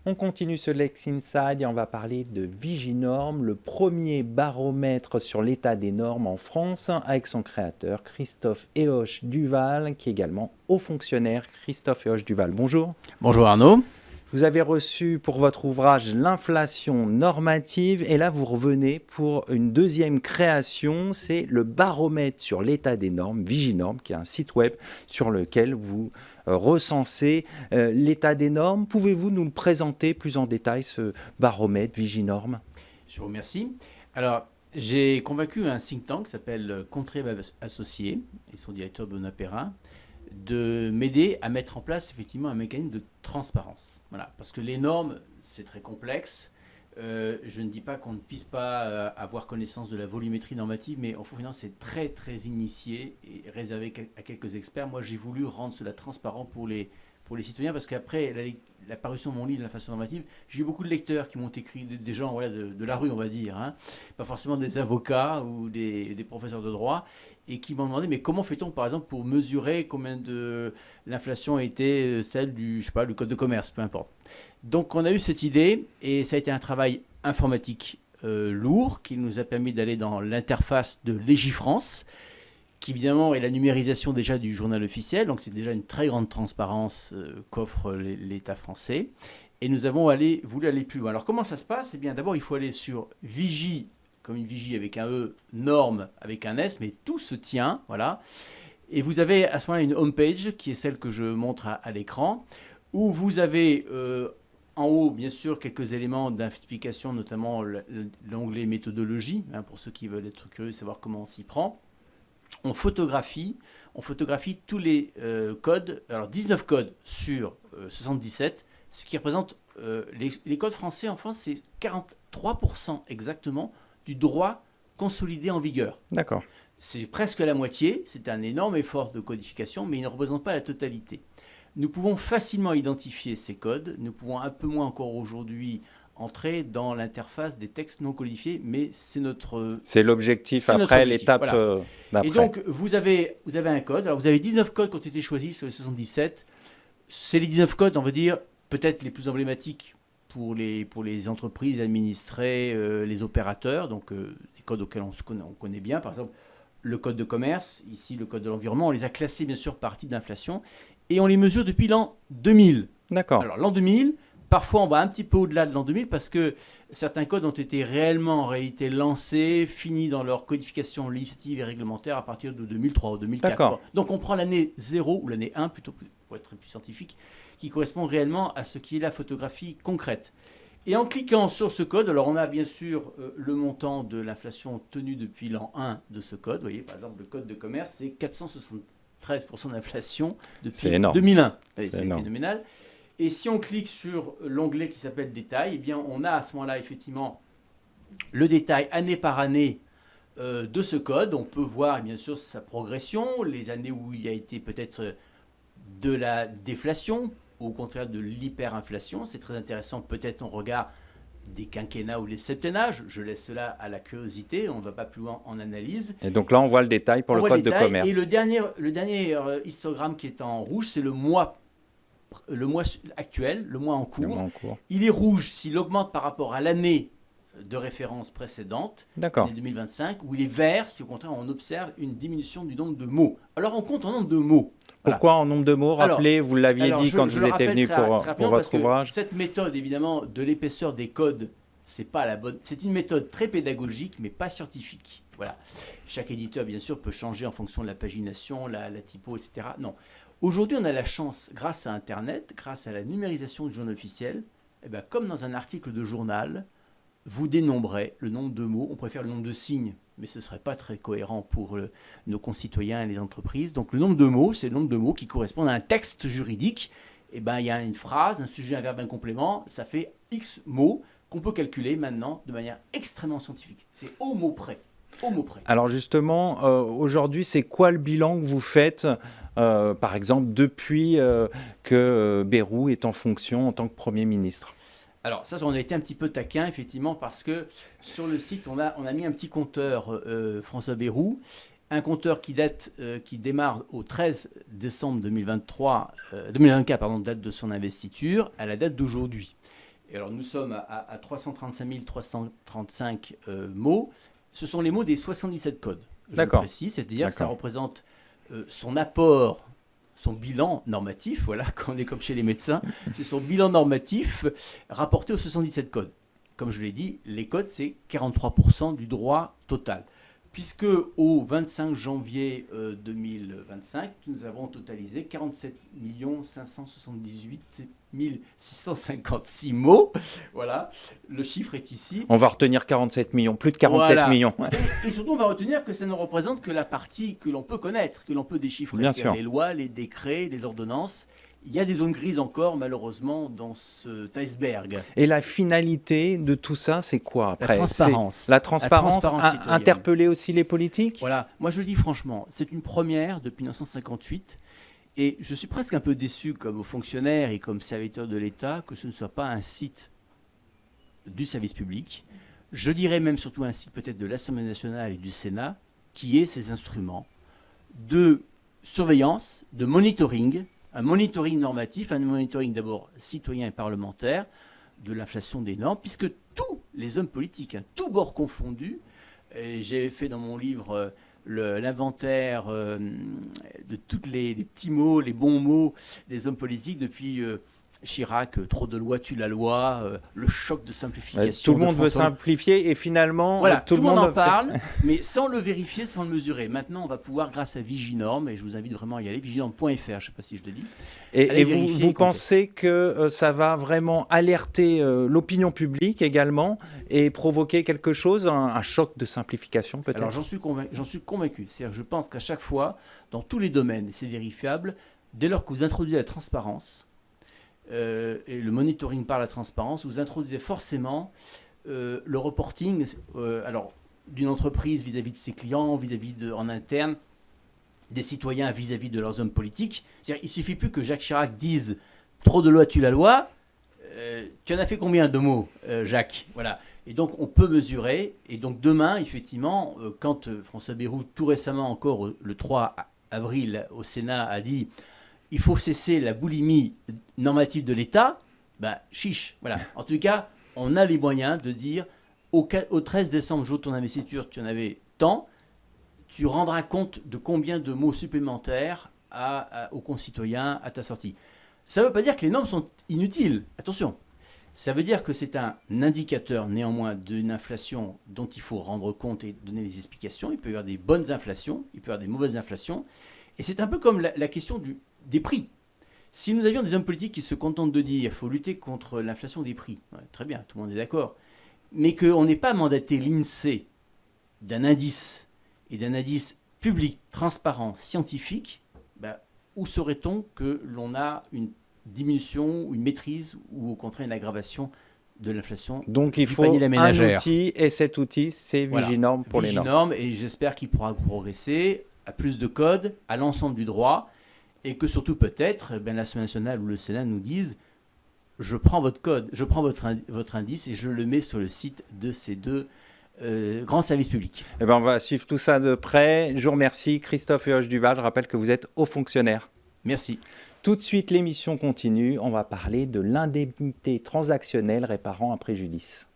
On continue ce Lex Inside et on va parler de Viginorm, le premier baromètre sur l'état des normes en France, avec son créateur Christophe Eoch Duval, qui est également haut fonctionnaire. Christophe Eoch Duval, bonjour. Bonjour Arnaud. Vous avez reçu pour votre ouvrage l'inflation normative et là vous revenez pour une deuxième création, c'est le baromètre sur l'état des normes, Viginorm, qui est un site web sur lequel vous recensez l'état des normes. Pouvez-vous nous le présenter plus en détail, ce baromètre Viginorm ? Je vous remercie. Alors, j'ai convaincu un think tank qui s'appelle Contrib Associés et son directeur Benoît Perrin de m'aider à mettre en place effectivement un mécanisme de transparence. Voilà, parce que les normes, c'est très complexe. Je ne dis pas qu'on ne puisse pas avoir connaissance de la volumétrie normative, mais en finance, c'est très très initié et réservé à quelques experts. Moi, j'ai voulu rendre cela transparent pour les citoyens, parce qu'après la parution de mon livre, l'inflation normative, j'ai eu beaucoup de lecteurs qui m'ont écrit, des gens voilà, de la rue, on va dire, hein, pas forcément des avocats ou des professeurs de droit, et qui m'ont demandé, mais comment fait-on, par exemple, pour mesurer combien de l'inflation était celle du, je sais pas, du code de commerce, peu importe. Donc, on a eu cette idée, et ça a été un travail informatique lourd, qui nous a permis d'aller dans l'interface de Légifrance, qui évidemment est la numérisation déjà du journal officiel, donc c'est déjà une très grande transparence qu'offre l'État français. Et nous avons voulu aller plus loin. Alors comment ça se passe ? Eh bien d'abord il faut aller sur Vigie, comme une vigie avec un E, norme avec un S, mais tout se tient, voilà. Et vous avez à ce moment-là une homepage qui est celle que je montre à l'écran, où vous avez en haut, bien sûr, quelques éléments d'explication, notamment l'onglet méthodologie, hein, pour ceux qui veulent être curieux de savoir comment on s'y prend. On photographie tous les codes, alors 19 codes sur 77, ce qui représente les codes français en France, c'est 43% exactement du droit consolidé en vigueur. D'accord. C'est presque la moitié, c'est un énorme effort de codification, mais il ne représente pas la totalité. Nous pouvons facilement identifier ces codes, nous pouvons un peu moins encore aujourd'hui entrer dans l'interface des textes non codifiés, mais c'est notre... C'est l'objectif après, l'étape voilà. d'après. Et donc, vous avez un code. Alors, vous avez 19 codes qui ont été choisis sur les 77. C'est les 19 codes, on va dire, peut-être les plus emblématiques pour les entreprises administrées, les opérateurs, donc des codes auxquels on connaît bien. Par exemple, le code de commerce, ici le code de l'environnement, on les a classés bien sûr par type d'inflation, et on les mesure depuis l'an 2000. D'accord. Alors, l'an 2000... Parfois, on va un petit peu au-delà de l'an 2000 parce que certains codes ont été réellement, en réalité, lancés, finis dans leur codification législative et réglementaire à partir de 2003 ou 2004. D'accord. Donc, on prend l'année 0 ou l'année 1, plutôt pour être plus scientifique, qui correspond réellement à ce qui est la photographie concrète. Et en cliquant sur ce code, alors on a bien sûr le montant de l'inflation tenue depuis l'an 1 de ce code. Vous voyez, par exemple, le code de commerce, c'est 473% d'inflation depuis 2001. C'est phénoménal. Et si on clique sur l'onglet qui s'appelle Détail, eh bien, on a à ce moment-là effectivement le détail année par année de ce code. On peut voir bien sûr sa progression, les années où il y a été peut-être de la déflation, ou au contraire de l'hyperinflation. C'est très intéressant, peut-être on regarde des quinquennats ou des septennats. Je laisse cela à la curiosité, on ne va pas plus loin en analyse. Et donc là, on voit le détail pour le code de commerce. Et le dernier histogramme qui est en rouge, c'est le mois actuel, le mois en cours. Il est rouge s'il augmente par rapport à l'année de référence précédente, l'année 2025, ou il est vert si au contraire on observe une diminution du nombre de mots. Alors on compte en nombre de mots. Voilà. Pourquoi en nombre de mots ? Rappelez, vous l'aviez dit quand vous étiez venu pour votre ouvrage. Cette méthode évidemment de l'épaisseur des codes, c'est pas la bonne. C'est une méthode très pédagogique mais pas scientifique. Voilà. Chaque éditeur bien sûr peut changer en fonction de la pagination, la typo, etc. Non. Aujourd'hui, on a la chance, grâce à Internet, grâce à la numérisation du journal officiel, eh bien, comme dans un article de journal, vous dénombrez le nombre de mots. On préfère le nombre de signes, mais ce ne serait pas très cohérent pour nos concitoyens et les entreprises. Donc le nombre de mots, c'est le nombre de mots qui correspondent à un texte juridique. Eh bien, il y a une phrase, un sujet, un verbe, un complément. Ça fait X mots qu'on peut calculer maintenant de manière extrêmement scientifique. C'est au mot près. Au mot près. Alors justement, aujourd'hui, c'est quoi le bilan que vous faites, par exemple, depuis que Bayrou est en fonction en tant que Premier ministre ? Alors ça, on a été un petit peu taquin, effectivement, parce que sur le site, on a mis un petit compteur François Bayrou, un compteur qui démarre au 13 décembre 2024, date de son investiture, à la date d'aujourd'hui. Et alors nous sommes à 335 335 mots. Ce sont les mots des 77 codes. Je le précise, c'est-à-dire que ça représente son apport, son bilan normatif, voilà, quand on est comme chez les médecins, c'est son bilan normatif rapporté aux 77 codes. Comme je l'ai dit, les codes, c'est 43% du droit total. Puisque au 25 janvier 2025, nous avons totalisé 47 578 656 mots. Voilà, le chiffre est ici. On va retenir 47 millions, plus de 47 millions. Et surtout, on va retenir que ça ne représente que la partie que l'on peut connaître, que l'on peut déchiffrer. Bien sûr. Les lois, les décrets, les ordonnances. Il y a des zones grises encore, malheureusement, dans cet iceberg. Et la finalité de tout ça, c'est quoi après? La transparence. La transparence interpeller aussi les politiques? Voilà, moi je le dis franchement, c'est une première depuis 1958. Et je suis presque un peu déçu comme fonctionnaire et comme serviteur de l'État que ce ne soit pas un site du service public. Je dirais même surtout un site peut-être de l'Assemblée nationale et du Sénat qui ait ces instruments de surveillance, de monitoring, un monitoring normatif, un monitoring d'abord citoyen et parlementaire de l'inflation des normes, puisque tous les hommes politiques, tous bords confondus, j'ai fait dans mon livre l'inventaire de tous les petits mots, les bons mots des hommes politiques depuis Chirac, trop de loi tue la loi, le choc de simplification. Tout le monde veut simplifier et finalement... Voilà, tout le monde en parle, mais sans le vérifier, sans le mesurer. Maintenant, on va pouvoir, grâce à Viginorm, et je vous invite vraiment à y aller, viginorm.fr, je ne sais pas si je le dis. Et vous pensez que ça va vraiment alerter l'opinion publique également et provoquer quelque chose, un choc de simplification peut-être? Alors j'en suis convaincu. C'est-à-dire que je pense qu'à chaque fois, dans tous les domaines, et c'est vérifiable, dès lors que vous introduisez la transparence, et le monitoring par la transparence, vous introduisez forcément le reporting alors d'une entreprise vis-à-vis de ses clients, en interne, des citoyens vis-à-vis de leurs hommes politiques. C'est-à-dire, il ne suffit plus que Jacques Chirac dise « trop de loi tue la loi ». Tu en as fait combien de mots, Jacques? Voilà. Et donc, on peut mesurer. Et donc, demain, effectivement, quand François Bayrou, tout récemment encore, le 3 avril, au Sénat, a dit « il faut cesser la boulimie normative de l'État », ben, chiche. Voilà. En tout cas, on a les moyens de dire au 13 décembre, jour de ton investiture, tu en avais tant, tu rendras compte de combien de mots supplémentaires aux concitoyens à ta sortie. Ça ne veut pas dire que les normes sont inutiles, attention. Ça veut dire que c'est un indicateur néanmoins d'une inflation dont il faut rendre compte et donner des explications. Il peut y avoir des bonnes inflations, il peut y avoir des mauvaises inflations. Et c'est un peu comme la question des prix. Si nous avions des hommes politiques qui se contentent de dire qu'il faut lutter contre l'inflation des prix, ouais, très bien, tout le monde est d'accord, mais qu'on n'ait pas mandaté l'INSEE d'un indice et d'un indice public, transparent, scientifique, ben, où saurait-on que l'on a une diminution, une maîtrise ou au contraire une aggravation de l'inflation? Donc il faut un outil et cet outil c'est Viginorm pour les normes. Et j'espère qu'il pourra progresser à plus de codes, à l'ensemble du droit et que surtout peut-être l'Assemblée nationale ou le Sénat nous disent je prends votre code, je prends votre indice et je le mets sur le site de ces deux grands services publics. Eh ben, on va suivre tout ça de près. Je vous remercie Christophe Huoche-Duval. Je rappelle que vous êtes haut fonctionnaire. Merci. Tout de suite, l'émission continue. On va parler de l'indemnité transactionnelle réparant un préjudice.